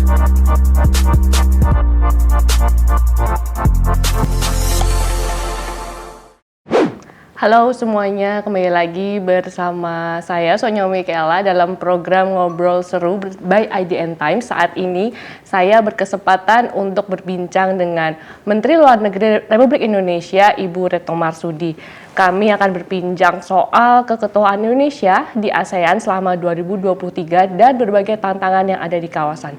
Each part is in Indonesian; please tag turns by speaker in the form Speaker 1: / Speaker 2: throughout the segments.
Speaker 1: Halo semuanya, kembali lagi bersama saya Sonya Michaela dalam program Ngobrol Seru by IDN Times. Saat ini saya berkesempatan untuk berbincang dengan Menteri Luar Negeri Republik Indonesia, Ibu Retno Marsudi. Kami akan berbincang soal keketuaan Indonesia di ASEAN selama 2023 dan berbagai tantangan yang ada di kawasan.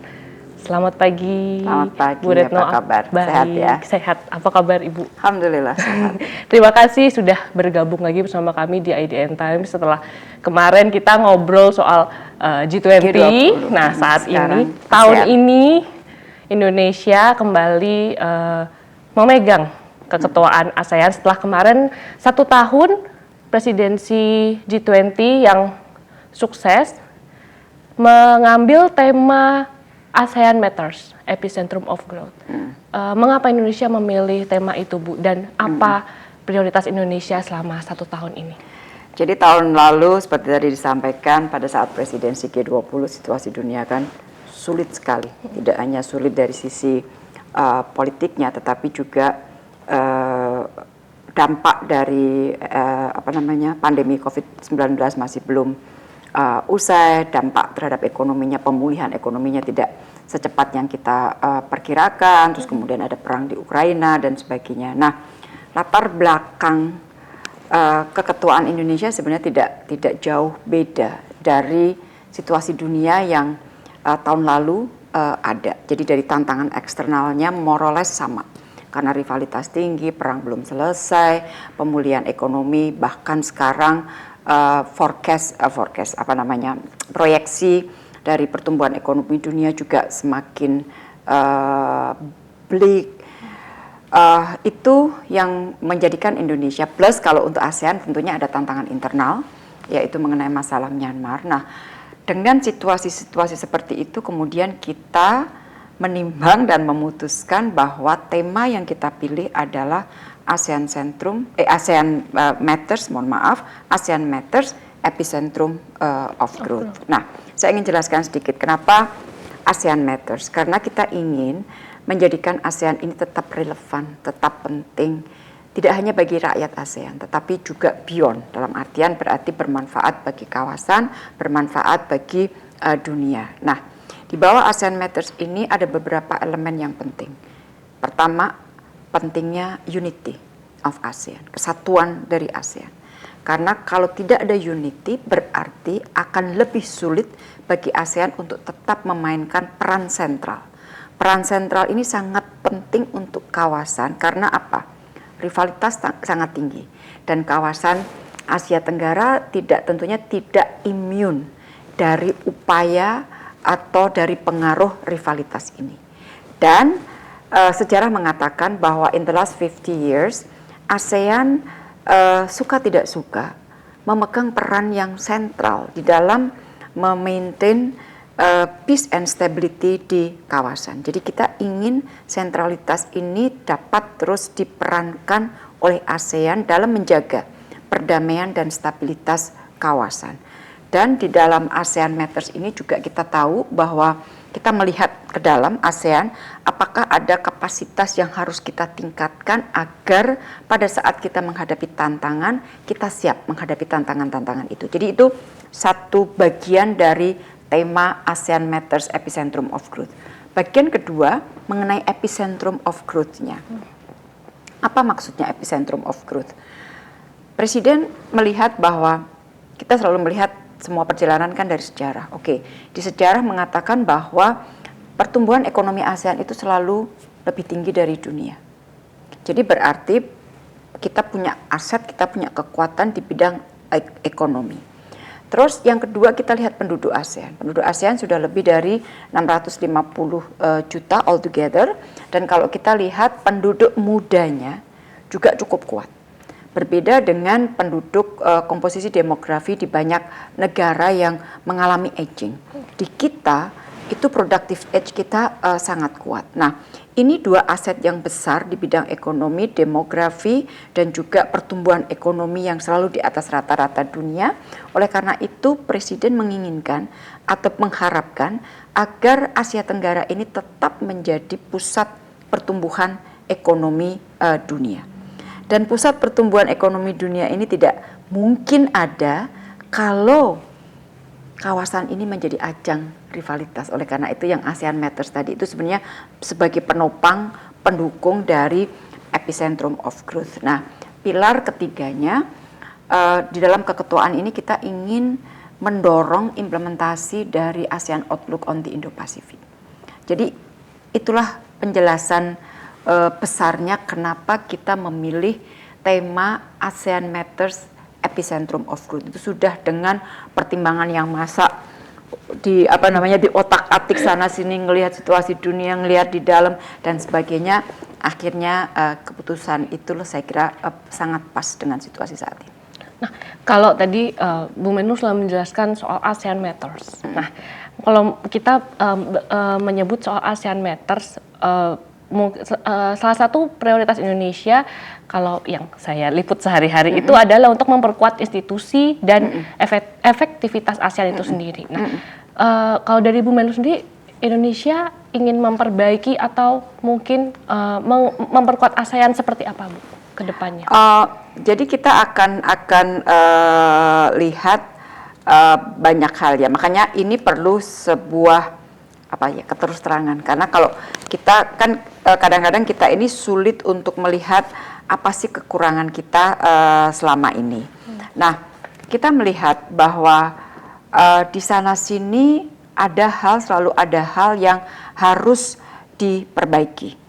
Speaker 1: Selamat pagi.
Speaker 2: Selamat pagi,
Speaker 1: Bu Retno.
Speaker 2: apa kabar?
Speaker 1: Baik,
Speaker 2: Sehat ya?
Speaker 1: Sehat. Apa kabar Ibu?
Speaker 2: Alhamdulillah sehat.
Speaker 1: Terima kasih sudah bergabung lagi bersama kami di IDN Times setelah kemarin kita ngobrol soal G20. Nah, saat ini, tahun ini Indonesia kembali memegang keketuaan ASEAN setelah kemarin 1 tahun presidensi G20 yang sukses mengambil tema ASEAN Matters, Epicentrum of Growth. Mengapa Indonesia memilih tema itu, Bu? Dan apa prioritas Indonesia selama 1 tahun ini?
Speaker 2: Jadi tahun lalu seperti tadi disampaikan pada saat presidensi G20 situasi dunia kan sulit sekali. Tidak hanya sulit dari sisi politiknya, tetapi juga dampak dari pandemi COVID-19 masih belum usai, dampak terhadap ekonominya, pemulihan ekonominya tidak secepat yang kita perkirakan, terus kemudian ada perang di Ukraina dan sebagainya. Nah, latar belakang keketuaan Indonesia sebenarnya tidak jauh beda dari situasi dunia yang tahun lalu ada. Jadi dari tantangan eksternalnya more or less sama. Karena rivalitas tinggi, perang belum selesai, pemulihan ekonomi, bahkan sekarang proyeksi dari pertumbuhan ekonomi dunia juga semakin bleak. Itu yang menjadikan Indonesia, plus kalau untuk ASEAN tentunya ada tantangan internal, yaitu mengenai masalah Myanmar. Nah, dengan situasi-situasi seperti itu kemudian kita menimbang dan memutuskan bahwa tema yang kita pilih adalah ASEAN Matters, ASEAN Matters, Epicentrum of Growth. Nah, saya ingin jelaskan sedikit kenapa ASEAN Matters. Karena kita ingin menjadikan ASEAN ini tetap relevan, tetap penting, tidak hanya bagi rakyat ASEAN, tetapi juga beyond, dalam artian berarti bermanfaat bagi kawasan, bermanfaat bagi dunia. Nah, di bawah ASEAN Matters ini ada beberapa elemen yang penting. Pertama, pentingnya unity of ASEAN, kesatuan dari ASEAN. Karena kalau tidak ada unity berarti akan lebih sulit bagi ASEAN untuk tetap memainkan peran sentral. Peran sentral ini sangat penting untuk kawasan karena apa? Rivalitas sangat tinggi dan kawasan Asia Tenggara tentunya tidak imun dari upaya atau dari pengaruh rivalitas ini. Dan sejarah mengatakan bahwa in the last 50 years ASEAN suka tidak suka memegang peran yang sentral di dalam memaintain peace and stability di kawasan. Jadi kita ingin sentralitas ini dapat terus diperankan oleh ASEAN dalam menjaga perdamaian dan stabilitas kawasan. Dan di dalam ASEAN Matters ini juga kita tahu bahwa kita melihat ke dalam ASEAN, apakah ada kapasitas yang harus kita tingkatkan agar pada saat kita menghadapi tantangan, kita siap menghadapi tantangan-tantangan itu. Jadi itu satu bagian dari tema ASEAN Matters Epicentrum of Growth. Bagian kedua mengenai Epicentrum of Growth-nya. Apa maksudnya Epicentrum of Growth? Presiden melihat bahwa kita selalu melihat semua perjalanan kan dari sejarah. Oke, di sejarah mengatakan bahwa pertumbuhan ekonomi ASEAN itu selalu lebih tinggi dari dunia. Jadi berarti kita punya aset, kita punya kekuatan di bidang ekonomi. Terus yang kedua kita lihat penduduk ASEAN. Penduduk ASEAN sudah lebih dari 650 juta altogether. Dan kalau kita lihat penduduk mudanya juga cukup kuat. Berbeda dengan penduduk komposisi demografi di banyak negara yang mengalami aging. Di kita itu productive edge kita sangat kuat. Nah, ini dua aset yang besar di bidang ekonomi, demografi, dan juga pertumbuhan ekonomi yang selalu di atas rata-rata dunia. Oleh karena itu, Presiden menginginkan atau mengharapkan agar Asia Tenggara ini tetap menjadi pusat pertumbuhan ekonomi dunia. Dan pusat pertumbuhan ekonomi dunia ini tidak mungkin ada kalau kawasan ini menjadi ajang rivalitas. Oleh karena itu yang ASEAN Matters tadi itu sebenarnya sebagai penopang, pendukung dari epicentrum of growth. Nah, pilar ketiganya di dalam keketuaan ini kita ingin mendorong implementasi dari ASEAN Outlook on the Indo-Pacific. Jadi itulah penjelasan besarnya kenapa kita memilih tema ASEAN Matters Epicentrum of Growth. Itu sudah dengan pertimbangan yang masa di di otak-atik sana sini, ngelihat situasi dunia, ngelihat di dalam dan sebagainya. Akhirnya keputusan itu saya kira sangat pas dengan situasi saat ini.
Speaker 1: Nah, kalau tadi Bu Menlu sudah menjelaskan soal ASEAN Matters. Nah, kalau kita menyebut soal ASEAN Matters, salah satu prioritas Indonesia kalau yang saya liput sehari-hari itu adalah untuk memperkuat institusi dan efektivitas ASEAN itu sendiri. Nah, kalau dari Bu Menlu sendiri, Indonesia ingin memperbaiki atau mungkin memperkuat ASEAN seperti apa, Bu, ke depannya?
Speaker 2: Jadi kita akan lihat banyak hal ya. Makanya ini perlu sebuah keterus-terangan, karena kalau kita kan kadang-kadang kita ini sulit untuk melihat apa sih kekurangan kita selama ini. Nah, kita melihat bahwa di sana sini selalu ada hal yang harus diperbaiki.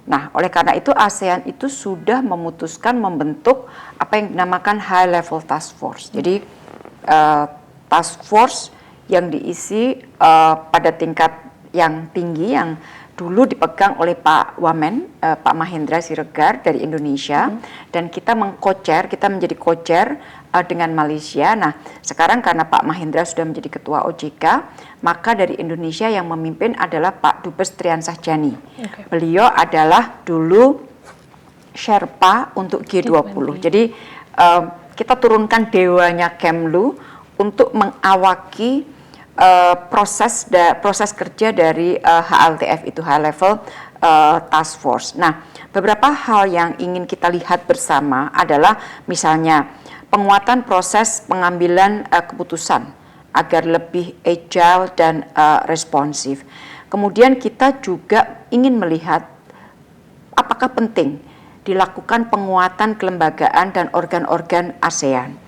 Speaker 2: Nah, oleh karena itu ASEAN itu sudah memutuskan membentuk apa yang dinamakan High Level Task Force. Jadi task force yang diisi pada tingkat yang tinggi yang dulu dipegang oleh Pak Wamen, Pak Mahendra Siregar dari Indonesia, dan kita menjadi co-chair dengan Malaysia. Nah, sekarang karena Pak Mahendra sudah menjadi ketua OJK, maka dari Indonesia yang memimpin adalah Pak Dubes Triansah Jani. Beliau adalah dulu Sherpa untuk G20. Jadi kita turunkan dewanya Kemlu untuk mengawaki proses kerja dari HLTF itu, High Level Task Force. Nah, beberapa hal yang ingin kita lihat bersama adalah misalnya penguatan proses pengambilan keputusan agar lebih agile dan responsif. Kemudian kita juga ingin melihat apakah penting dilakukan penguatan kelembagaan dan organ-organ ASEAN.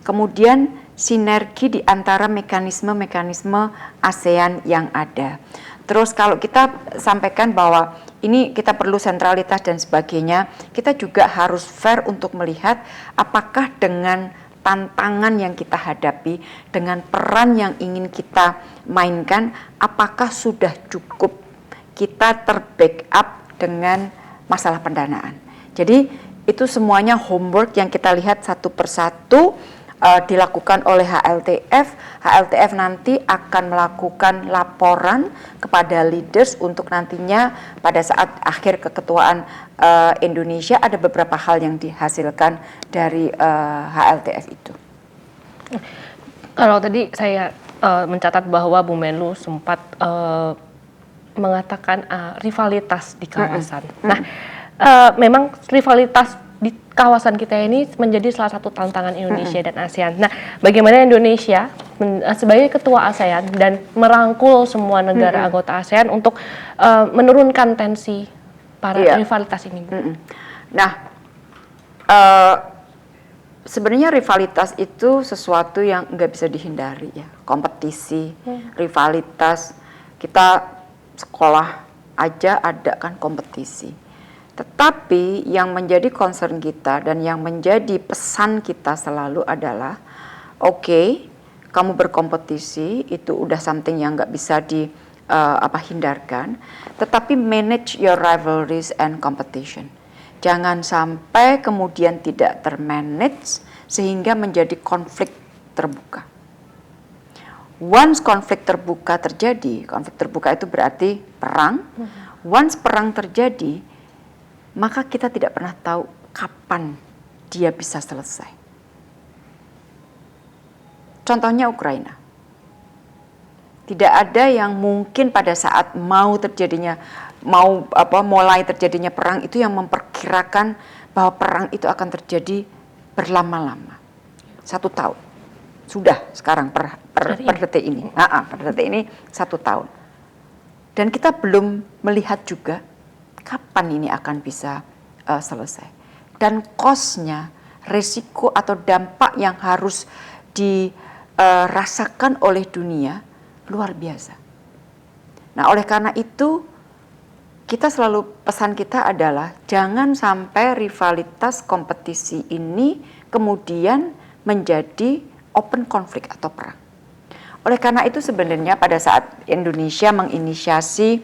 Speaker 2: Kemudian sinergi di antara mekanisme-mekanisme ASEAN yang ada. Terus kalau kita sampaikan bahwa ini kita perlu sentralitas dan sebagainya, kita juga harus fair untuk melihat apakah dengan tantangan yang kita hadapi, dengan peran yang ingin kita mainkan, apakah sudah cukup kita terbackup dengan masalah pendanaan. Jadi itu semuanya homework yang kita lihat satu persatu dilakukan oleh HLTF. HLTF nanti akan melakukan laporan kepada leaders untuk nantinya pada saat akhir keketuaan Indonesia ada beberapa hal yang dihasilkan dari HLTF itu.
Speaker 1: Kalau tadi saya mencatat bahwa Bu Menlu sempat mengatakan rivalitas di kawasan. Nah, memang rivalitas di kawasan kita ini menjadi salah satu tantangan Indonesia dan ASEAN. Nah, bagaimana Indonesia sebagai ketua ASEAN dan merangkul semua negara anggota ASEAN untuk menurunkan tensi para rivalitas ini?
Speaker 2: Nah, sebenarnya rivalitas itu sesuatu yang nggak bisa dihindari ya. Kompetisi, rivalitas, kita sekolah aja ada kan kompetisi. Tetapi yang menjadi concern kita dan yang menjadi pesan kita selalu adalah oke, kamu berkompetisi itu udah something yang nggak bisa hindarkan, tetapi manage your rivalries and competition. Jangan sampai kemudian tidak termanage sehingga menjadi konflik terbuka. once konflik terbuka terjadi, konflik terbuka itu berarti perang. Once perang terjadi, maka kita tidak pernah tahu kapan dia bisa selesai. Contohnya Ukraina. Tidak ada yang mungkin pada saat mulai terjadinya perang itu yang memperkirakan bahwa perang itu akan terjadi berlama-lama. 1 tahun. Sudah sekarang per detik ini. Per detik ini 1 tahun. Dan kita belum melihat juga kapan ini akan bisa selesai. Dan cost-nya, risiko atau dampak yang harus dirasakan oleh dunia luar biasa. Nah, oleh karena itu pesan kita adalah jangan sampai rivalitas kompetisi ini kemudian menjadi open konflik atau perang. Oleh karena itu sebenarnya pada saat Indonesia menginisiasi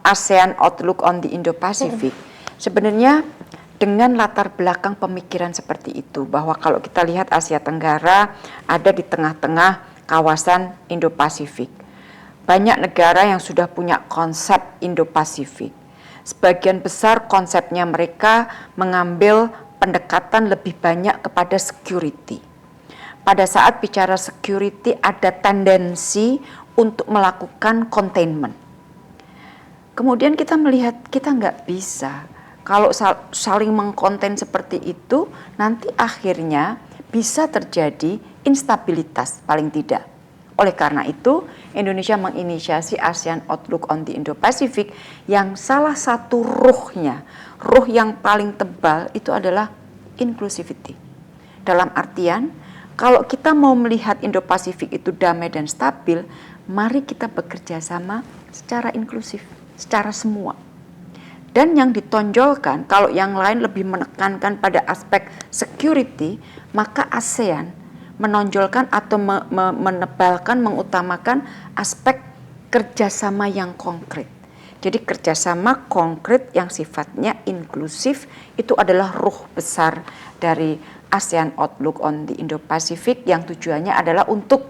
Speaker 2: ASEAN Outlook on the Indo-Pacific, sebenarnya dengan latar belakang pemikiran seperti itu, bahwa kalau kita lihat Asia Tenggara ada di tengah-tengah kawasan Indo-Pasifik. Banyak negara yang sudah punya konsep Indo-Pasifik. Sebagian besar konsepnya mereka mengambil pendekatan lebih banyak kepada security. Pada saat bicara security ada tendensi untuk melakukan containment. Kemudian kita melihat kita nggak bisa. Kalau saling mengkonten seperti itu, nanti akhirnya bisa terjadi instabilitas paling tidak. Oleh karena itu, Indonesia menginisiasi ASEAN Outlook on the Indo-Pacific yang salah satu ruh yang paling tebal itu adalah inclusivity. Dalam artian, kalau kita mau melihat Indo-Pasifik itu damai dan stabil, mari kita bekerja sama secara inklusif, secara semua. Dan yang ditonjolkan, kalau yang lain lebih menekankan pada aspek security, maka ASEAN menonjolkan atau menebalkan, mengutamakan aspek kerjasama yang konkret. Jadi kerjasama konkret yang sifatnya inklusif itu adalah ruh besar dari ASEAN Outlook on the Indo-Pacific yang tujuannya adalah untuk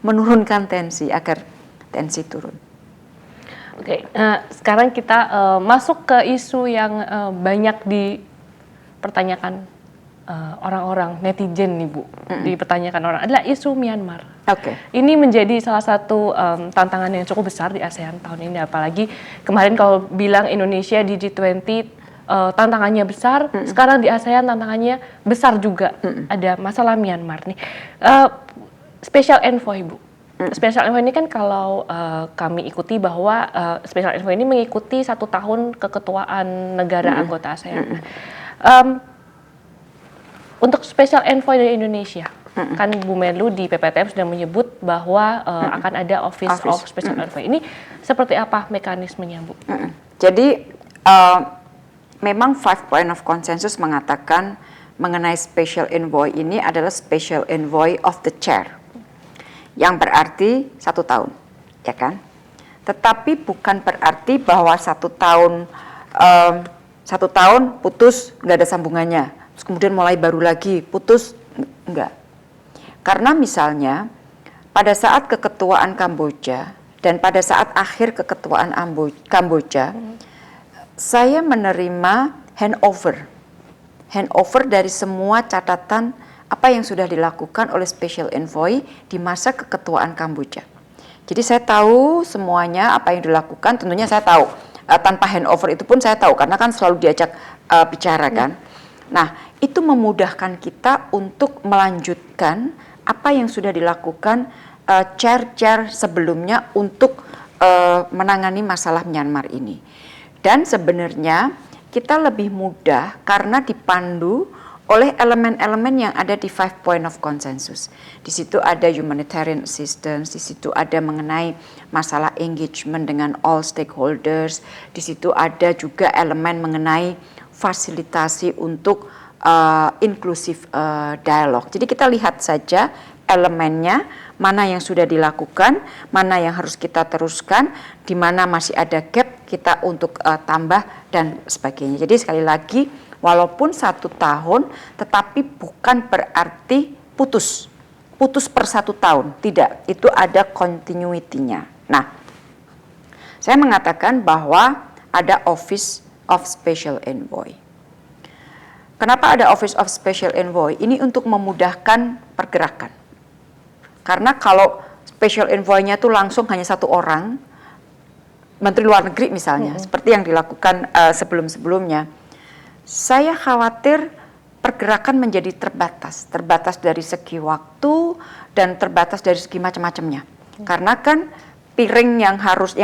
Speaker 2: menurunkan tensi agar tensi turun.
Speaker 1: Oke, sekarang kita masuk ke isu yang banyak dipertanyakan orang-orang netizen nih Bu, dipertanyakan orang adalah isu Myanmar.
Speaker 2: Oke.
Speaker 1: Ini menjadi salah satu tantangan yang cukup besar di ASEAN tahun ini, apalagi kemarin kalau bilang Indonesia di G20 tantangannya besar, sekarang di ASEAN tantangannya besar juga. Ada masalah Myanmar nih. Special Envoy Bu. Special Envoy ini kan kalau kami ikuti bahwa Special Envoy ini mengikuti 1 tahun keketuaan negara anggota ASEAN. Untuk Special Envoy dari Indonesia, kan Bu Menlu di PPTM sudah menyebut bahwa akan ada Office of Special Envoy. Ini seperti apa mekanismenya Bu?
Speaker 2: Jadi memang 5 point of consensus mengatakan mengenai Special Envoy ini adalah Special Envoy of the Chair. Yang berarti 1 tahun, ya kan? Tetapi bukan berarti bahwa 1 tahun putus nggak ada sambungannya, terus kemudian mulai baru lagi putus, enggak. Karena misalnya pada saat keketuaan Kamboja dan pada saat akhir keketuaan Kamboja, saya menerima handover dari semua catatan apa yang sudah dilakukan oleh Special Envoy di masa keketuaan Kamboja. Jadi saya tahu semuanya apa yang dilakukan, tentunya saya tahu. Tanpa handover itu pun saya tahu, karena kan selalu diajak bicara kan. Nah, itu memudahkan kita untuk melanjutkan apa yang sudah dilakukan chair-chair sebelumnya untuk menangani masalah Myanmar ini. Dan sebenarnya kita lebih mudah karena dipandu oleh elemen-elemen yang ada di 5 point of consensus. Di situ ada humanitarian assistance, di situ ada mengenai masalah engagement dengan all stakeholders, di situ ada juga elemen mengenai fasilitasi untuk inclusive dialog. Jadi kita lihat saja elemennya, mana yang sudah dilakukan, mana yang harus kita teruskan, di mana masih ada gap kita untuk tambah dan sebagainya. Jadi sekali lagi, walaupun 1 tahun, tetapi bukan berarti putus. putus per 1 tahun, tidak, itu ada continuity-nya. Nah, saya mengatakan bahwa ada Office of Special Envoy. Kenapa ada Office of Special Envoy? Ini untuk memudahkan pergerakan. Karena kalau Special Envoy-nya itu langsung hanya 1 orang, Menteri Luar Negeri misalnya, seperti yang dilakukan sebelum-sebelumnya, saya khawatir pergerakan menjadi terbatas dari segi waktu dan terbatas dari segi macam-macamnya. Karena kan piring yang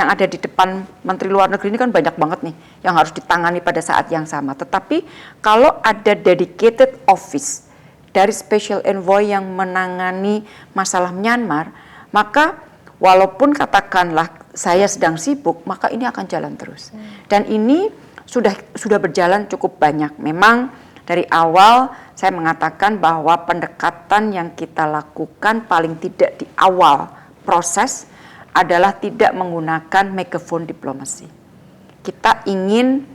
Speaker 2: ada di depan Menteri Luar Negeri ini kan banyak banget nih yang harus ditangani pada saat yang sama. Tetapi kalau ada dedicated office dari Special Envoy yang menangani masalah Myanmar, maka walaupun katakanlah saya sedang sibuk, maka ini akan jalan terus. Dan ini sudah berjalan cukup banyak. Memang dari awal saya mengatakan bahwa pendekatan yang kita lakukan paling tidak di awal proses adalah tidak menggunakan megaphone diplomasi. Kita ingin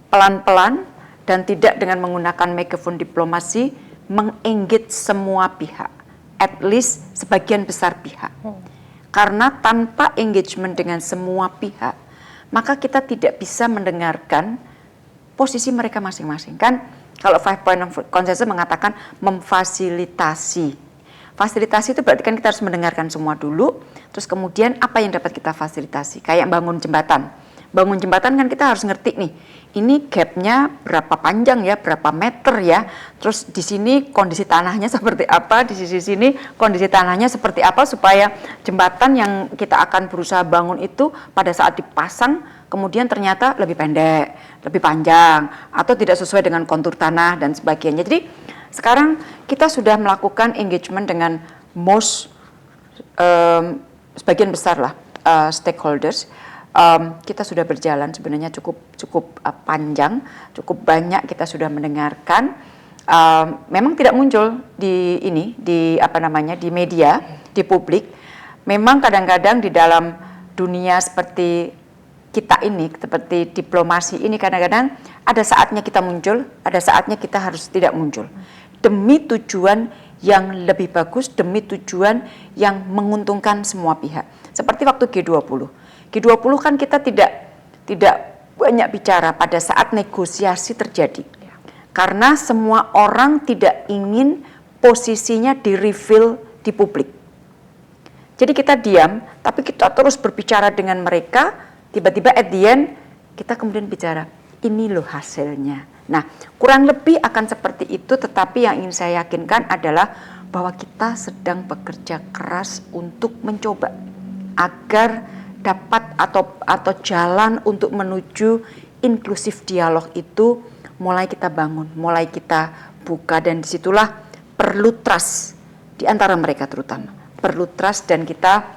Speaker 2: pelan-pelan dan tidak dengan menggunakan megaphone diplomasi mengengage semua pihak, at least sebagian besar pihak. Karena tanpa engagement dengan semua pihak, maka kita tidak bisa mendengarkan posisi mereka masing-masing. Kan kalau 5 point of consensus mengatakan memfasilitasi. Fasilitasi itu berarti kan kita harus mendengarkan semua dulu, terus kemudian apa yang dapat kita fasilitasi. Kayak bangun jembatan. Bangun jembatan kan kita harus ngerti nih, ini gapnya berapa panjang ya, berapa meter ya, terus di sini kondisi tanahnya seperti apa, di sisi sini kondisi tanahnya seperti apa, supaya jembatan yang kita akan berusaha bangun itu pada saat dipasang kemudian ternyata lebih pendek, lebih panjang, atau tidak sesuai dengan kontur tanah dan sebagainya. Jadi sekarang kita sudah melakukan engagement dengan sebagian besar lah stakeholders. Kita sudah berjalan sebenarnya cukup panjang, cukup banyak kita sudah mendengarkan. Memang tidak muncul di media, di publik. Memang kadang-kadang di dalam dunia seperti kita ini, seperti diplomasi ini, kadang-kadang ada saatnya kita muncul, ada saatnya kita harus tidak muncul. Demi tujuan yang lebih bagus, demi tujuan yang menguntungkan semua pihak. Seperti waktu G20. G20 kan kita tidak banyak bicara pada saat negosiasi terjadi. Karena semua orang tidak ingin posisinya di-reveal di publik. Jadi kita diam, tapi kita terus berbicara dengan mereka, tiba-tiba at the end kita kemudian bicara, ini loh hasilnya. Nah, kurang lebih akan seperti itu, tetapi yang ingin saya yakinkan adalah bahwa kita sedang bekerja keras untuk mencoba agar dapat atau jalan untuk menuju inklusif dialog itu mulai kita bangun, mulai kita buka, dan disitulah perlu trust di antara mereka terutama. Perlu trust, dan kita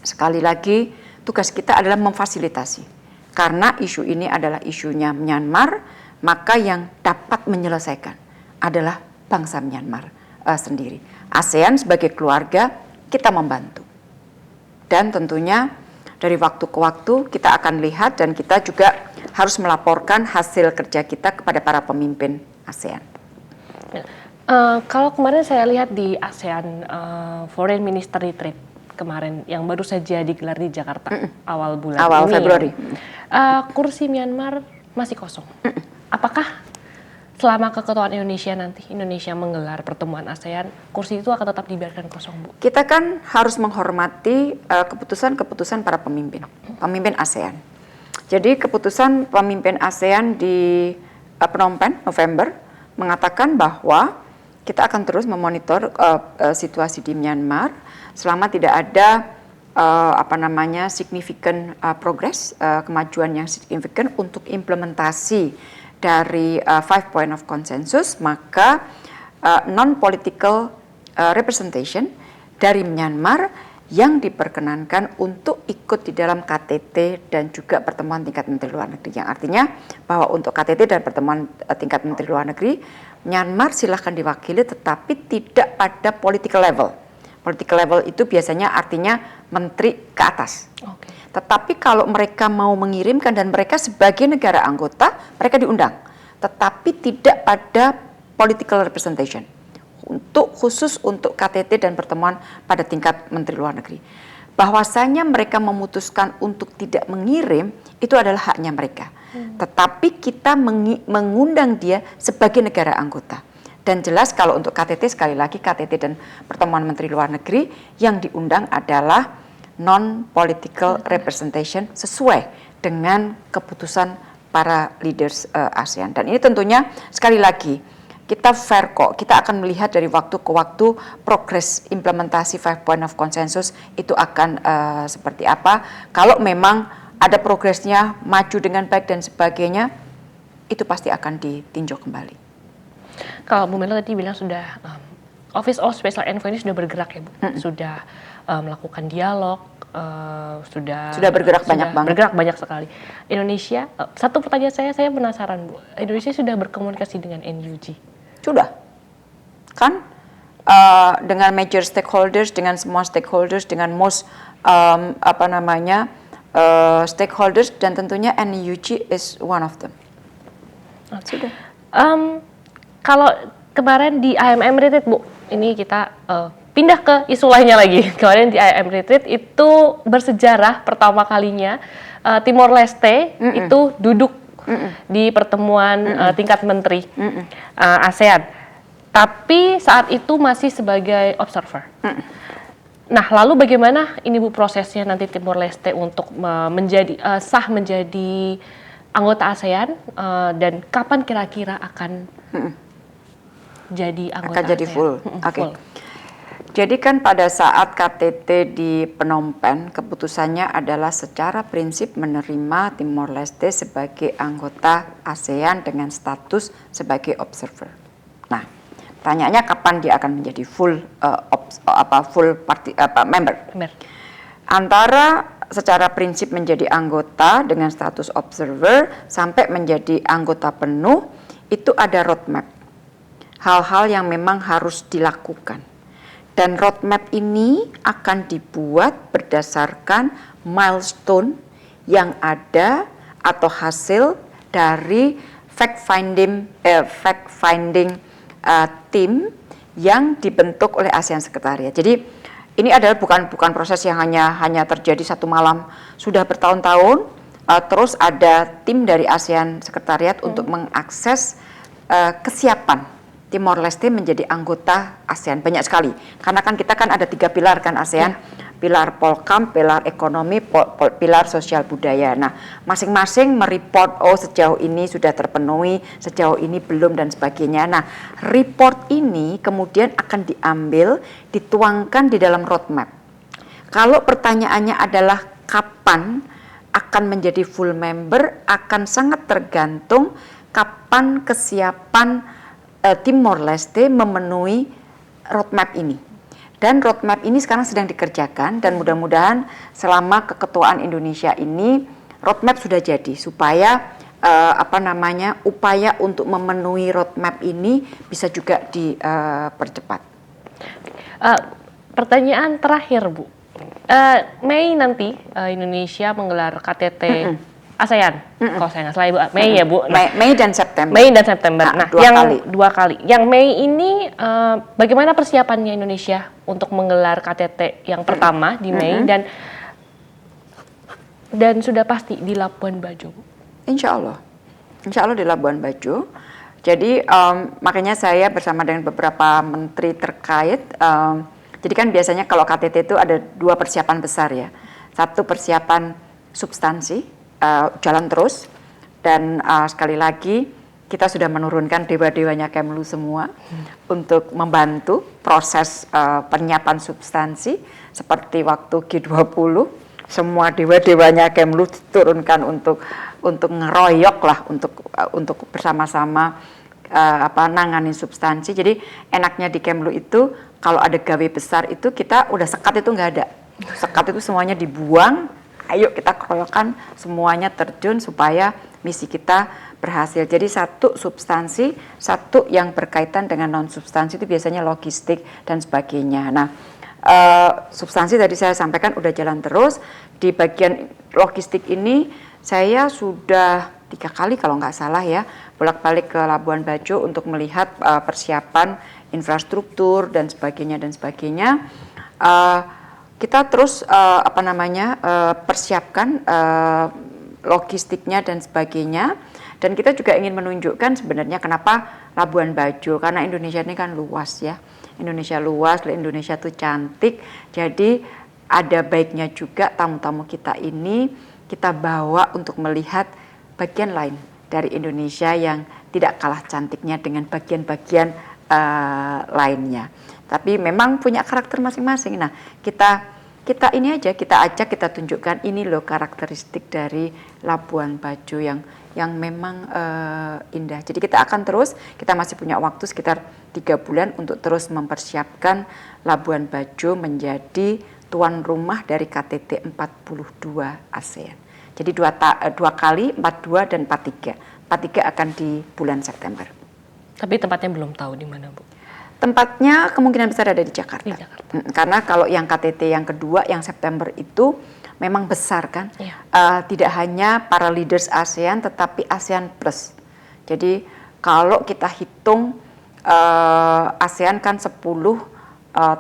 Speaker 2: sekali lagi tugas kita adalah memfasilitasi. Karena isu ini adalah isunya Myanmar, maka yang dapat menyelesaikan adalah bangsa Myanmar sendiri. ASEAN sebagai keluarga kita membantu. Dan tentunya dari waktu ke waktu kita akan lihat, dan kita juga harus melaporkan hasil kerja kita kepada para pemimpin ASEAN.
Speaker 1: Kalau kemarin saya lihat di ASEAN Foreign Minister Retreat kemarin yang baru saja digelar di Jakarta awal
Speaker 2: Februari.
Speaker 1: Kursi Myanmar masih kosong. Apakah selama keketuaan Indonesia nanti Indonesia menggelar pertemuan ASEAN, kursi itu akan tetap dibiarkan kosong, Bu?
Speaker 2: Kita kan harus menghormati keputusan-keputusan para pemimpin ASEAN. Jadi keputusan pemimpin ASEAN di Phnom Penh November mengatakan bahwa kita akan terus memonitor situasi di Myanmar selama tidak ada significant progress, kemajuan yang signifikan untuk implementasi dari 5 point of consensus, maka non-political representation dari Myanmar yang diperkenankan untuk ikut di dalam KTT dan juga pertemuan tingkat Menteri Luar Negeri. Yang artinya bahwa untuk KTT dan pertemuan tingkat Menteri Luar Negeri, Myanmar silahkan diwakili tetapi tidak pada political level. Political level itu biasanya artinya menteri ke atas.
Speaker 1: Okay.
Speaker 2: Tetapi kalau mereka mau mengirimkan dan mereka sebagai negara anggota, mereka diundang. Tetapi tidak pada political representation. khusus untuk KTT dan pertemuan pada tingkat Menteri Luar Negeri. Bahwasanya mereka memutuskan untuk tidak mengirim, itu adalah haknya mereka. Tetapi kita mengundang dia sebagai negara anggota. Dan jelas kalau untuk KTT, sekali lagi KTT dan pertemuan Menteri Luar Negeri, yang diundang adalah non-political representation sesuai dengan keputusan para leaders ASEAN. Dan ini tentunya sekali lagi, kita fair kok, kita akan melihat dari waktu ke waktu progres implementasi 5 point of consensus itu akan seperti apa. Kalau memang ada progresnya, maju dengan baik dan sebagainya, itu pasti akan ditinjau kembali.
Speaker 1: Kalau Bu Menlo tadi bilang sudah, Office of Special Envoy ini sudah bergerak ya Bu? Sudah melakukan dialog, sudah
Speaker 2: bergerak banyak banget.
Speaker 1: Bergerak banyak sekali. Indonesia, satu pertanyaan saya penasaran Bu, Indonesia sudah berkomunikasi dengan NUG?
Speaker 2: Sudah, kan dengan major stakeholders, dengan semua stakeholders, dengan most stakeholders, dan tentunya NUG is one of them. Sudah.
Speaker 1: Kalau kemarin di IMM Retreat Bu, ini kita pindah ke isu lainnya lagi. Kemarin di IMM Retreat itu bersejarah pertama kalinya Timor Leste itu duduk di pertemuan tingkat menteri ASEAN, tapi saat itu masih sebagai observer. Nah, lalu bagaimana ini Bu prosesnya nanti Timor Leste untuk menjadi anggota ASEAN, dan kapan kira-kira akan jadi anggota
Speaker 2: akan jadi
Speaker 1: ASEAN?
Speaker 2: full. Oke. Jadi kan pada saat KTT di Phnom Penh, keputusannya adalah secara prinsip menerima Timor Leste sebagai anggota ASEAN dengan status sebagai observer. Nah, tanyanya kapan dia akan menjadi full member? Antara secara prinsip menjadi anggota dengan status observer sampai menjadi anggota penuh, itu ada roadmap. Hal-hal yang memang harus dilakukan. Dan roadmap ini akan dibuat berdasarkan milestone yang ada atau hasil dari fact-finding team yang dibentuk oleh ASEAN Sekretariat. Jadi ini adalah bukan proses yang hanya terjadi satu malam, sudah bertahun-tahun. Terus ada tim dari ASEAN Sekretariat untuk mengakses kesiapan Timor Leste menjadi anggota ASEAN. Banyak sekali, karena kan kita kan ada 3 pilar kan ASEAN, pilar Polkam, pilar ekonomi, pilar sosial budaya. Nah, masing-masing mereport, sejauh ini sudah terpenuhi, sejauh ini belum, dan sebagainya. Nah, report ini kemudian akan diambil, dituangkan di dalam roadmap. Kalau pertanyaannya adalah kapan akan menjadi full member, akan sangat tergantung kapan kesiapan Timor Leste memenuhi roadmap ini. Dan roadmap ini sekarang sedang dikerjakan, dan mudah-mudahan selama keketuaan Indonesia ini roadmap sudah jadi, supaya upaya untuk memenuhi roadmap ini bisa juga dipercepat.
Speaker 1: Pertanyaan terakhir Bu, Mei nanti Indonesia menggelar KTT ASEAN, kalau saya nggak salah Bu, Mei ya Bu.
Speaker 2: Nah, Mei dan September.
Speaker 1: Mei dan September. Nah, dua kali. Yang Mei ini bagaimana persiapannya Indonesia untuk menggelar KTT yang pertama di Mei, dan sudah pasti di Labuan Bajo Bu? Insya Allah di Labuan Bajo. Jadi makanya saya bersama dengan beberapa menteri terkait. Jadi kan biasanya kalau KTT itu ada 2 persiapan besar ya. Satu persiapan substansi, jalan terus, dan sekali lagi kita sudah menurunkan dewa-dewanya Kemlu semua untuk membantu proses penyiapan substansi. Seperti waktu G20, semua dewa-dewanya Kemlu diturunkan untuk ngeroyok lah, untuk bersama-sama nanganin substansi. Jadi enaknya di Kemlu itu kalau ada gawe besar itu kita udah sekat itu nggak ada. Sekat itu semuanya dibuang. Ayo kita keroyokan, semuanya terjun supaya misi kita berhasil. Jadi satu substansi, satu yang berkaitan dengan non substansi itu biasanya logistik dan sebagainya. Nah, substansi tadi saya sampaikan udah jalan terus. Di bagian logistik ini saya sudah 3 kali kalau nggak salah ya
Speaker 2: bolak-balik ke Labuan Bajo untuk melihat persiapan infrastruktur dan sebagainya dan sebagainya. Kita terus persiapkan logistiknya dan sebagainya. Dan kita juga ingin menunjukkan sebenarnya kenapa Labuan Bajo, karena Indonesia ini kan luas ya. Indonesia luas, Indonesia itu cantik. Jadi ada baiknya juga tamu-tamu kita ini kita bawa untuk melihat bagian lain dari Indonesia yang tidak kalah cantiknya dengan bagian-bagian lainnya. Tapi memang punya karakter masing-masing. Nah, kita ini aja, kita ajak, kita tunjukkan ini loh karakteristik dari Labuan Bajo yang memang indah. Jadi kita akan terus, kita masih punya waktu sekitar 3 bulan untuk terus mempersiapkan Labuan Bajo menjadi tuan rumah dari KTT 42 ASEAN. Jadi dua kali, 42 dan 43. 43 akan di bulan September.
Speaker 1: Tapi tempatnya belum tahu di mana, Bu?
Speaker 2: Tempatnya kemungkinan besar ada di Jakarta. Karena kalau yang KTT yang kedua, yang September itu memang besar kan.
Speaker 1: Iya.
Speaker 2: Tidak hanya para leaders ASEAN, tetapi ASEAN Plus. Jadi kalau kita hitung ASEAN kan 10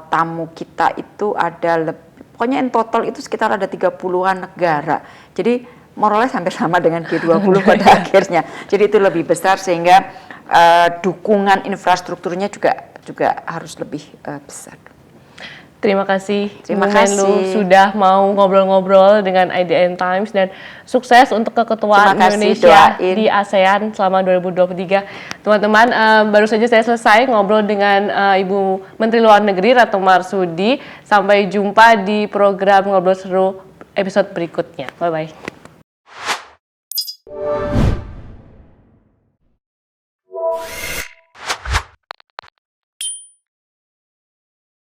Speaker 2: tamu kita itu ada pokoknya in total itu sekitar ada 30-an negara. Jadi moralnya hampir sama dengan G20 pada akhirnya. Jadi itu lebih besar sehingga dukungan infrastrukturnya juga harus lebih besar.
Speaker 1: Terima kasih,
Speaker 2: Terima
Speaker 1: Bu Menlu
Speaker 2: kasih.
Speaker 1: sudah mau ngobrol-ngobrol dengan IDN Times dan sukses untuk keketuaan
Speaker 2: Terima kasih,
Speaker 1: Indonesia
Speaker 2: doain.
Speaker 1: di ASEAN selama 2023. Teman-teman, baru saja saya selesai ngobrol dengan Ibu Menteri Luar Negeri Retno Marsudi. Sampai jumpa di program Ngobrol Seru episode berikutnya. Bye-bye.